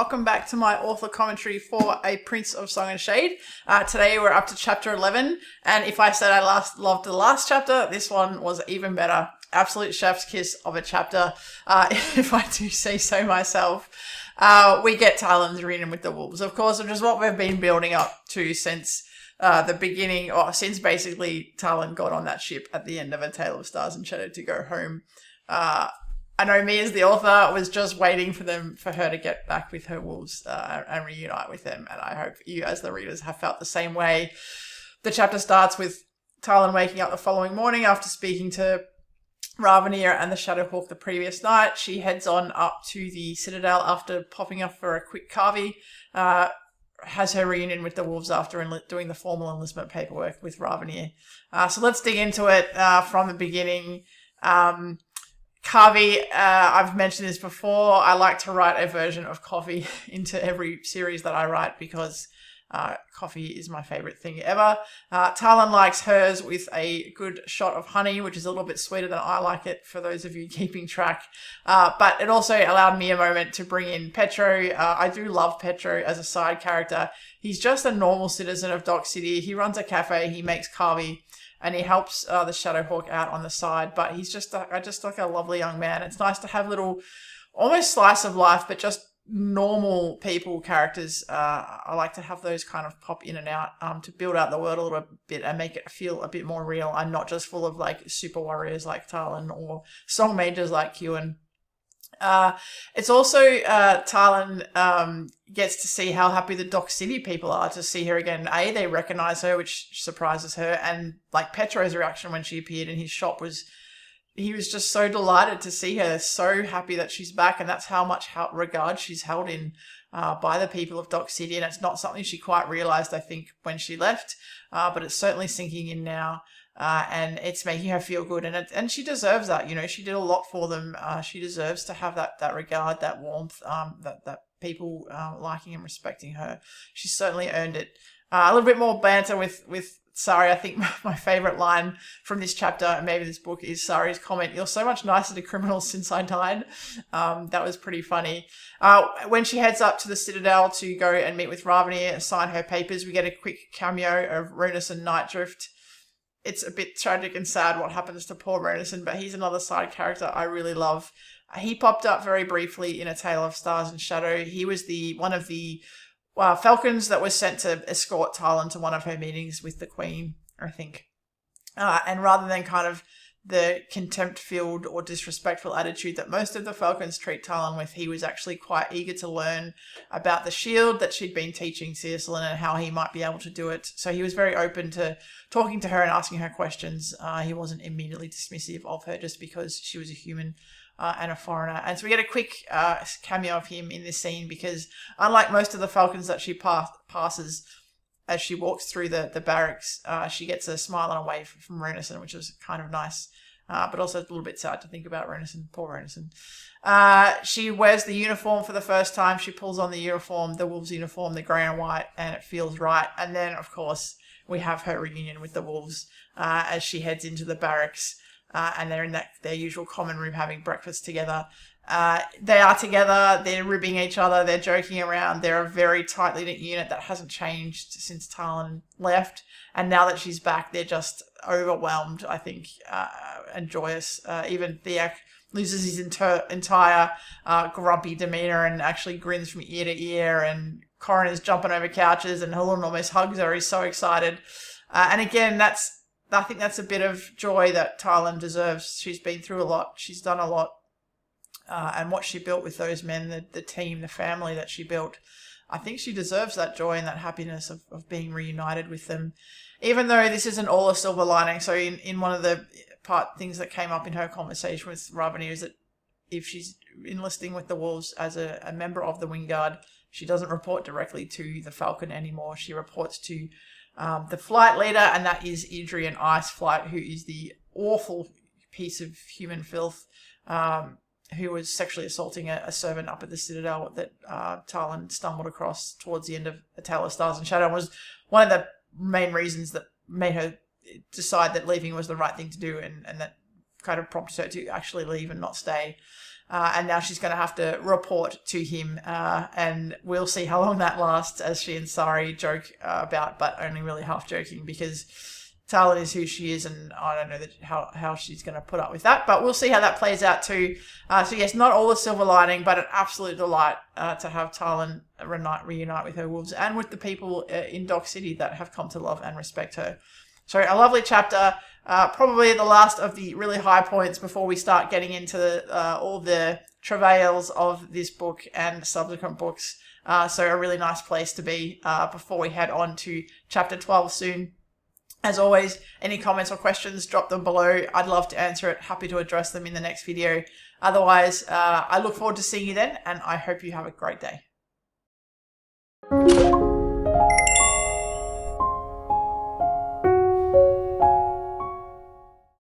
welcome back to my author commentary for A Prince of Song and Shade. Today we're up to chapter 11, and if I said I loved the last chapter, this one was even better. Absolute chef's kiss of a chapter, if I do say so myself. We get Talyn's reunion with the wolves, of course, which is what we've been building up to since the beginning, or since basically Talyn got on that ship at the end of A Tale of Stars and Shadow to go home. I know me as the author was just waiting for her to get back with her wolves and reunite with them, and I hope you as the readers have felt the same way. The chapter starts with Talyn waking up the following morning after speaking to Ravenir and the Shadowhawk the previous night. She heads on up to the Citadel after popping off for a quick carvy, has her reunion with the wolves after doing the formal enlistment paperwork with Ravenir. So let's dig into it from the beginning. Carvey, I've mentioned this before, I like to write a version of coffee into every series that I write because coffee is my favourite thing ever. Talyn likes hers with a good shot of honey, which is a little bit sweeter than I like it, for those of you keeping track. But it also allowed me a moment to bring in Petro. I do love Petro as a side character. He's just a normal citizen of Dock City. He runs a cafe, he makes carvy, and he helps the Shadowhawk out on the side. But he's just like a lovely young man. It's nice to have little, almost slice of life, but just normal people characters. I like to have those kind of pop in and out to build out the world a little bit and make it feel a bit more real and not just full of like super warriors like Talyn or song majors like Ewan. It's also Talyn gets to see how happy the Dock City people are to see her again. They recognize her, which surprises her, and like Petro's reaction when she appeared in his shop he was just so delighted to see her, so happy that she's back, and that's how much regard she's held in by the people of Dock City, and it's not something she quite realized, I think, when she left, but it's certainly sinking in now. And it's making her feel good, and she deserves that. You know, she did a lot for them. She deserves to have that regard, that warmth, that people liking and respecting her. She's certainly earned it. A little bit more banter with Sari. I think my favourite line from this chapter, and maybe this book, is Sari's comment, "You're so much nicer to criminals since I died." That was pretty funny. When she heads up to the Citadel to go and meet with Ravenir and sign her papers, we get a quick cameo of Runus and Nightdrift. It's a bit tragic and sad what happens to poor Renison, but he's another side character I really love. He popped up very briefly in A Tale of Stars and Shadow. He was one of the falcons that was sent to escort Talyn to one of her meetings with the Queen, I think. And rather than kind of the contempt-filled or disrespectful attitude that most of the falcons treat Talyn with, he was actually quite eager to learn about the shield that she'd been teaching Cecilin and how he might be able to do it. So he was very open to talking to her and asking her questions. He wasn't immediately dismissive of her just because she was a human and a foreigner. And so we get a quick cameo of him in this scene because unlike most of the falcons that she passes as she walks through the barracks, she gets a smile and a wave from Renison, which was kind of nice. But also a little bit sad to think about Renison. Poor Renison. She wears the uniform for the first time. She pulls on the uniform, the wolves uniform, the grey and white, and it feels right. And then, of course, we have her reunion with the wolves as she heads into the barracks. And they're in their usual common room having breakfast together. They are together, they're ribbing each other, they're joking around. They're a very tightly knit unit that hasn't changed since Talyn left. And now that she's back, they're just overwhelmed, I think, and joyous. Even Theak loses his entire grumpy demeanour and actually grins from ear to ear. And Coroner's jumping over couches and Helen almost hugs her. He's so excited. And again, I think that's a bit of joy that Talyn deserves. She's been through a lot. She's done a lot. And what she built with those men, the team, the family that she built, I think she deserves that joy and that happiness of being reunited with them. Even though this isn't all a silver lining. So in one of the things that came up in her conversation with Ravenir is that if she's enlisting with the Wolves as a member of the Wingguard, she doesn't report directly to the Falcon anymore. She reports to the flight leader, and that is Adrian Iceflight, who is the awful piece of human filth who was sexually assaulting a servant up at the Citadel that Talyn stumbled across towards the end of A Tale of Stars and Shadow, and was one of the main reasons that made her decide that leaving was the right thing to do, and that kind of prompted her to actually leave and not stay. And now she's going to have to report to him, and we'll see how long that lasts, as she and Sari joke about, but only really half joking, because Talyn is who she is, and I don't know how she's going to put up with that, but we'll see how that plays out too. So yes, not all the silver lining, but an absolute delight to have Talyn reunite with her wolves and with the people in Dock City that have come to love and respect her. So a lovely chapter, probably the last of the really high points before we start getting into all the travails of this book and subsequent books. So a really nice place to be before we head on to chapter 12 soon. As always, any comments or questions, drop them below. I'd love to answer it. Happy to address them in the next video. Otherwise, I look forward to seeing you then, and I hope you have a great day.